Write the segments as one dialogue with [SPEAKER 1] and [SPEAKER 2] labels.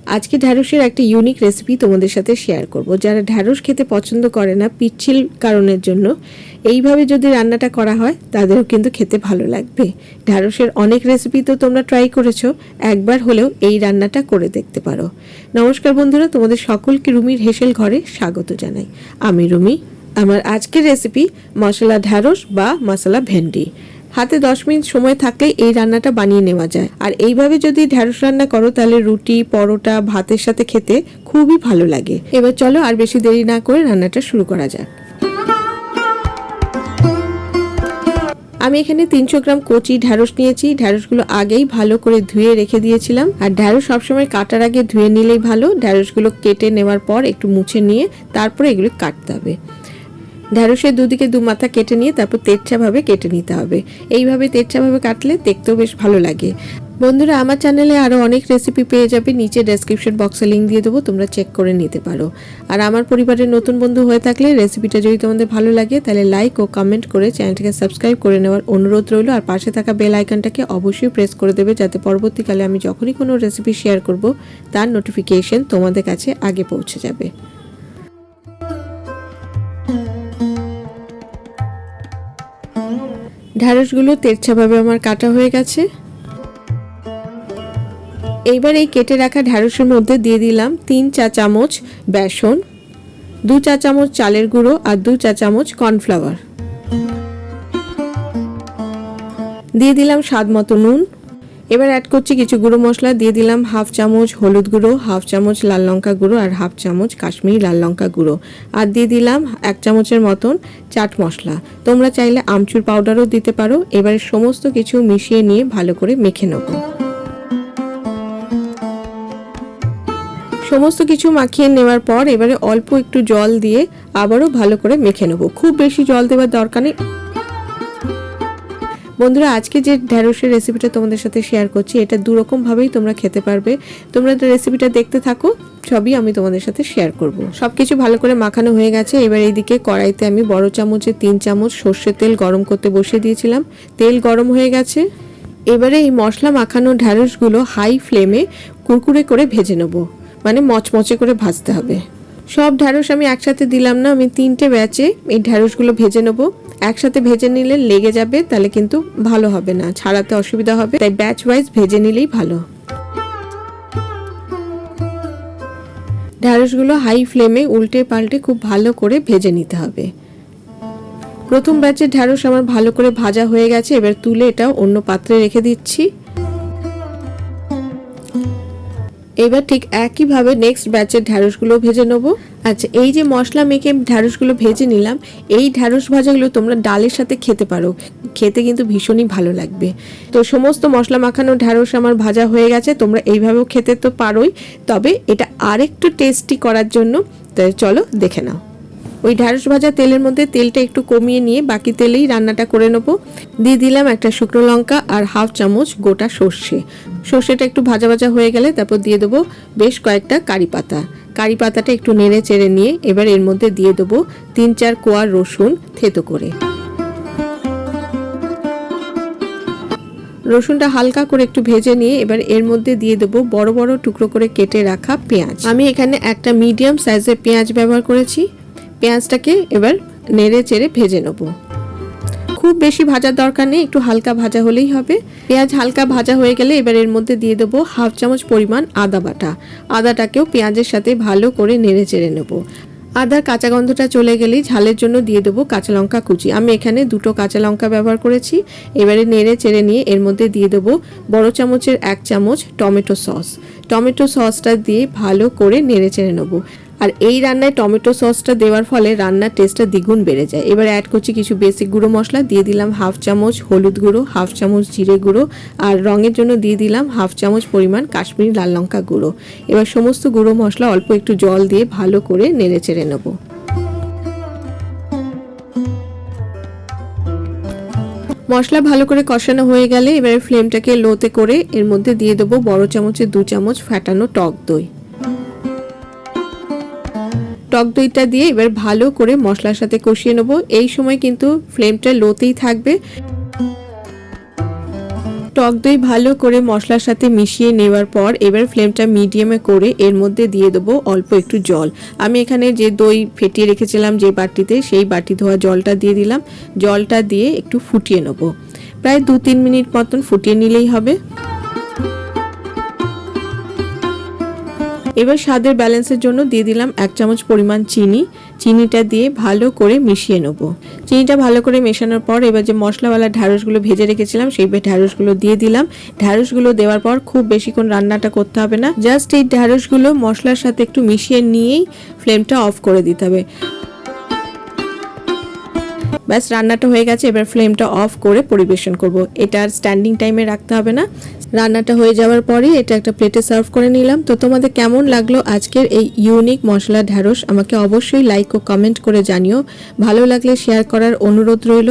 [SPEAKER 1] আজকে ঢ্যাঁড়সের একটা unique recipe তোমাদের সাথে শেয়ার করব। যারা ঢ্যাঁড়স খেতে পছন্দ করে না পিচ্ছিল কারণের জন্য, এইভাবে যদি রান্নাটা করা হয় তাদেরও কিন্তু খেতে ভালো লাগবে। ঢ্যাঁড়সের অনেক রেসিপি তো তোমরা ট্রাই করেছো, একবার হলেও এই রান্নাটা করে দেখতে পারো। নমস্কার বন্ধুরা, তোমাদের সকলকে রুমির হেসেল ঘরে স্বাগত জানাই। আমি রুমি। আমার আজকের রেসিপি মশলা ঢ্যাঁড়স বা মশলা ভেন্ডি। হাতে 10 মিনিট সময় থাকলে এই রান্নাটা বানিয়ে নেওয়া যায়। আর এইভাবে যদি ঢ্যাঁড়স রান্না করো তাহলে রুটি, পরোটা, ভাতের সাথে খেতে খুবই ভালো লাগে। এবার চলো আর বেশি দেরি না করে রান্নাটা শুরু করা যাক। আমি এখানে 300 গ্রাম কচি ঢ্যাঁড়স নিয়েছি। ঢ্যাঁড়সগুলো আগেই ভালো করে ধুয়ে রেখে দিয়েছিলাম। আর ঢ্যাঁড়স সবসময় কাটার আগে ধুয়ে নিলেই ভালো। ঢ্যাঁড়সগুলো কেটে নেওয়ার পর একটু মুছে নিয়ে তারপরে এগুলো কাটতে হবে। ঢ্যাঁড়সের দুদিকে দু মাথা কেটে নিয়ে তারপর তেরছাভাবে কেটে নিতে হবে। এইভাবে তেরছাভাবে কাটলে দেখতেও বেশ ভালো লাগে। বন্ধুরা, আমার চ্যানেলে আরও অনেক রেসিপি পেয়ে যাবে, নিচে ডেসক্রিপশন বক্সে লিঙ্ক দিয়ে দেবো, তোমরা চেক করে নিতে পারো। আর আমার পরিবারের নতুন বন্ধু হয়ে থাকলে রেসিপিটা যদি তোমাদের ভালো লাগে তাহলে লাইক ও কমেন্ট করে চ্যানেলটাকে সাবস্ক্রাইব করে নেওয়ার অনুরোধ রইল। আর পাশে থাকা বেল আইকনটাকে অবশ্যই প্রেস করে দেবে, যাতে পরবর্তীকালে আমি যখনই কোনো রেসিপি শেয়ার করব তার নোটিফিকেশন তোমাদের কাছে আগে পৌঁছে যাবে। ঢ্যাঁড়সগুলো তেরছাভাবে আমার কাটা হয়ে গেছে। এইবার এই কেটে রাখা ঢ্যাঁড়সের মধ্যে দিয়ে দিলাম 3 চা চামচ বেসন, 2 চা চামচ চালের গুঁড়ো আর 2 চা চামচ কর্নফ্লাওয়ার। দিয়ে দিলাম স্বাদ মতো নুন। এবার অ্যাড করছি কিছু গুঁড়ো মশলা। দিয়ে দিলাম 1/2 চামচ হলুদ গুঁড়ো, 1/2 চামচ লাল লঙ্কা গুঁড়ো আর 1/2 চামচ কাশ্মীরি লাল লঙ্কা গুঁড়ো। আর দিয়ে দিলাম 1 চামচের মতন চাট মশলা। তোমরা চাইলে আমচুর পাউডারও দিতে পারো। এবারে সমস্ত কিছু মিশিয়ে নিয়ে ভালো করে মেখে নেব। সমস্ত কিছু মাখিয়ে নেওয়ার পর এবারে অল্প একটু জল দিয়ে আবারও ভালো করে মেখে নেব। খুব বেশি জল দেওয়ার দরকার নেই। বন্ধুরা, আজকে যে ঢ্যাঁড়সের রেসিপিটা তোমাদের সাথে শেয়ার করছি, এটা দুরকম ভাবেই তোমরা খেতে পারবে। তোমরা রেসিপিটা দেখতে থাকো, সবই আমি তোমাদের সাথে শেয়ার করব। সবকিছু ভালো করে মাখানো হয়ে গেছে। এবার এইদিকে কড়াইতে আমি বড় চামচে 3 চামচ সর্ষের তেল গরম করতে বসিয়ে দিয়েছিলাম। তেল গরম হয়ে গেছে। এবারে এই মশলা মাখানো ঢ্যাঁড়সগুলো হাই ফ্লেমে কুরকুরে করে ভেজে নেব, মানে মচমচে করে ভাজতে হবে। সব ঢ্যাঁড়স আমি একসাথে দিলাম না, আমি 3টে ব্যাচে এই ঢ্যাঁড়সগুলো ভেজে নেব। একসাথে ভেজে নিলে লেগে যাবে, তাহলে কিন্তু ভালো হবে না, ছাড়াতে অসুবিধা হবে। তাই ব্যাচ ওয়াইজ ভেজে নিলেই ভালো। ঢ্যাঁড়সগুলো হাই ফ্লেমে উল্টে পাল্টে খুব ভালো করে ভেজে নিতে হবে। প্রথম ব্যাচের ঢ্যাঁড়স আমার ভালো করে ভাজা হয়ে গেছে। এবার তুলে এটা অন্য পাত্রে রেখে দিচ্ছি। এবার ঠিক একইভাবে নেক্সট ব্যাচের ঢ্যাঁড়সগুলো ভেজে নেব। আচ্ছা, এই যে মশলা মেখে ঢ্যাঁড়সগুলো ভেজে নিলাম, এই ঢ্যাঁড়স ভাজাগুলো তোমরা ডালের সাথে খেতে পারো, খেতে কিন্তু ভীষণই ভালো লাগবে। তো সমস্ত মশলা মাখানো ঢ্যাঁড়স আমার ভাজা হয়ে গেছে। তোমরা এইভাবেও খেতে তো পারোই, তবে এটা আরেকটু টেস্টি করার জন্য চলো দেখে নাও। ওই ঢ্যাঁড়স ভাজা তেলের মধ্যে তেলটা একটু কমিয়ে নিয়ে বাকি তেলেই রান্নাটা করে নেবো। দিয়ে দিলাম একটা শুকনো লঙ্কা আর 1/2 চামচ গোটা সর্ষে। সর্ষেটা একটু ভাজা ভাজা হয়ে গেলে তারপর দিয়ে দেবো বেশ কয়েকটা কারি পাতা। কারি পাতাটা একটু নেড়ে চেড়ে নিয়ে এবার এর মধ্যে দিয়ে দেবো 3-4 কোয়া রসুন থেতো করে। রসুনটা হালকা করে একটু ভেজে নিয়ে এবার এর মধ্যে দিয়ে দেবো বড় বড় টুকরো করে কেটে রাখা পেঁয়াজ। আমি এখানে একটা মিডিয়াম সাইজের পেঁয়াজ ব্যবহার করেছি। পেঁয়াজটাকে এবার নেড়ে চেড়ে ভেজে নেব। খুব বেশি ভাজার দরকার নেই, একটু হালকা ভাজা হলেই হবে। পেঁয়াজ হালকা ভাজা হয়ে গেলে এবার এর মধ্যে দিয়ে দেবো 1/2 চামচ পরিমাণ আদা বাটা। আদাটাকেও পেঁয়াজের সাথে ভালো করে নেড়ে চেড়ে নেব। আদার কাঁচা গন্ধটা চলে গেলেই ঝালের জন্য দিয়ে দেবো কাঁচা লঙ্কা কুচি। আমি এখানে 2টো কাঁচা লঙ্কা ব্যবহার করেছি। এবারে নেড়ে চেড়ে নিয়ে এর মধ্যে দিয়ে দেবো বড় চামচের 1 চামচ টমেটো সস। টমেটো সসটা দিয়ে ভালো করে নেড়ে চেড়ে নেবো। আর এই রান্নায় টমেটো সসটা দেওয়ার ফলে রান্নার টেস্টটা দ্বিগুণ বেড়ে যায়। এবার অ্যাড করছি কিছু বেসিক গুঁড়ো মশলা। দিয়ে দিলাম 1/2 চামচ হলুদ গুঁড়ো, 1/2 চামচ জিরে গুঁড়ো আর রঙের জন্য দিয়ে দিলাম 1/2 চামচ পরিমাণ কাশ্মীরি লাল লঙ্কা গুঁড়ো। এবার সমস্ত গুঁড়ো মশলা অল্প একটু জল দিয়ে ভালো করে নেড়ে চেড়ে নেব। মশলা ভালো করে কষানো হয়ে গেলে এবারে ফ্লেমটাকে লোতে করে এর মধ্যে দিয়ে দেবো বড় চামচের 2 চামচ ফ্যাটানো টক দই। টক দইটা দিয়ে এবার ভালো করে মশলার সাথে কষিয়ে নেব। এই সময় কিন্তু ফ্লেমটা লোতেই থাকবে। টক দই ভালো করে মশলার সাথে মিশিয়ে নেওয়ার পর এবার ফ্লেমটা মিডিয়ামে করে এর মধ্যে দিয়ে দেবো অল্প একটু জল। আমি এখানে যে দই ফেটিয়ে রেখেছিলাম যে বাটিতে, সেই বাটি ধোয়া জলটা দিয়ে দিলাম। জলটা দিয়ে একটু ফুটিয়ে নেব, প্রায় 2-3 মিনিট মতন ফুটিয়ে নিলেই হবে। এবার স্বাদের ব্যালেন্সের জন্য দিয়ে দিলাম 1 চামচ পরিমাণ চিনি। চিনিটা দিয়ে ভালো করে মিশিয়ে নেব। চিনিটা ভালো করে মেশানোর পর এবার যে মশলাওয়ালা ঢ্যাঁড়সগুলো ভেজে রেখেছিলাম সেই ঢ্যাঁড়সগুলো দিয়ে দিলাম। ঢ্যাঁড়সগুলো দেওয়ার পর খুব বেশিক্ষণ রান্নাটা করতে হবে না, জাস্ট এই ঢ্যাঁড়সগুলো মশলার সাথে একটু মিশিয়ে নিয়েই ফ্লেমটা অফ করে দিতে হবে। ব্যাস, রান্নাটা হয়ে গেছে। এবার ফ্লেমটা অফ করে পরিবেশন করব। এটা আর স্ট্যান্ডিং টাইমে রাখতে হবে না। রান্নাটা হয়ে যাওয়ার পরে এটা একটা প্লেটে সার্ভ করে নিলাম। তো তোমাদের কেমন লাগলো আজকের এই ইউনিক মশলা ঢ্যাঁড়স আমাকে অবশ্যই লাইক ও কমেন্ট করে জানিও। ভালো লাগলে শেয়ার করার অনুরোধ রইল।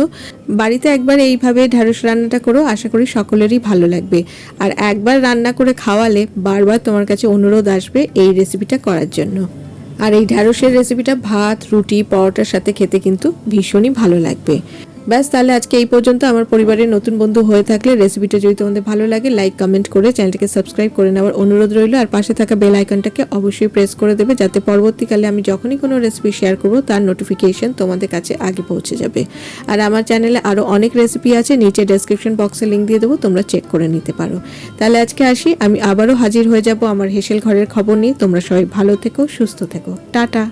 [SPEAKER 1] বাড়িতে একবার এইভাবে ঢ্যাঁড়স রান্নাটা করো, আশা করি সকলেরই ভালো লাগবে। আর একবার রান্না করে খাওয়ালে বারবার তোমার কাছে অনুরোধ আসবে এই রেসিপিটা করার জন্য। আর এই ঢ্যাঁড়সের রেসিপিটা ভাত, রুটি, পরোটার সাথে খেতে কিন্তু ভীষণই ভালো লাগবে। ব্যাস, তাহলে আজকে এই পর্যন্ত। আমার পরিবারের নতুন বন্ধু হয়ে থাকলে রেসিপিটা যদি তোমাদের ভালো লাগে লাইক কমেন্ট করে চ্যানেলটাকে সাবস্ক্রাইব করে নেওয়ার অনুরোধ রইল। আর পাশে থাকা বেল আইকনটাকে অবশ্যই প্রেস করে দেবে, যাতে পরবর্তীকালে আমি যখনই কোনো রেসিপি শেয়ার করব তার নোটিফিকেশন তোমাদের কাছে আগে পৌঁছে যাবে। আর আমার চ্যানেলে আরও অনেক রেসিপি আছে, নিচে ডেসক্রিপশন বক্সে লিঙ্ক দিয়ে দেবো, তোমরা চেক করে নিতে পারো। তাহলে আজকে আসি, আমি আবারও হাজির হয়ে যাব আমার হেসেল ঘরের খবর নিয়ে। তোমরা সবাই ভালো থেকো, সুস্থ থেকো, টাটা।